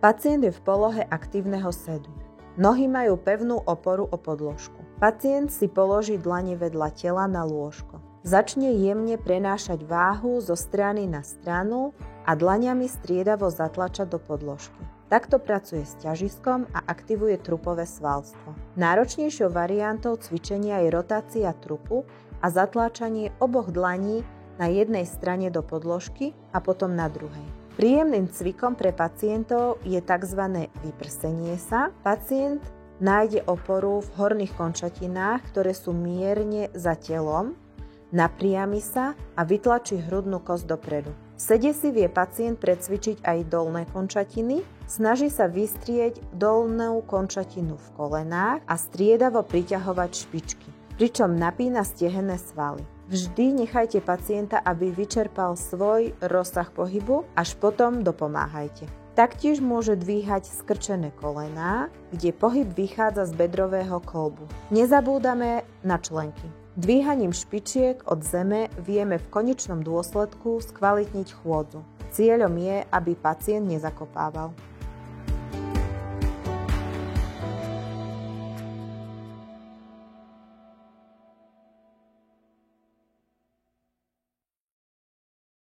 Pacient je v polohe aktívneho sedu. Nohy majú pevnú oporu o podložku. Pacient si položí dlane vedľa tela na lôžko. Začne jemne prenášať váhu zo strany na stranu a dlaňami striedavo zatlačať do podložky. Takto pracuje s ťažiskom a aktivuje trupové svalstvo. Náročnejšou variantou cvičenia je rotácia trupu a zatláčanie oboch dlaní na jednej strane do podložky a potom na druhej. Príjemným cvikom pre pacientov je tzv. Vyprsenie sa. Pacient nájde oporu v horných končatinách, ktoré sú mierne za telom, napriami sa a vytlačí hrudnú kosť dopredu. V sede si vie pacient precvičiť aj dolné končatiny, snaží sa vystrieť dolnú končatinu v kolenách a striedavo priťahovať špičky, pričom napína stehenné svaly. Vždy nechajte pacienta, aby vyčerpal svoj rozsah pohybu, až potom dopomáhajte. Taktiež môže dvíhať skrčené kolená, kde pohyb vychádza z bedrového kolbu. Nezabúdame na členky. Dvíhaním špičiek od zeme vieme v konečnom dôsledku skvalitniť chôdzu. Cieľom je, aby pacient nezakopával.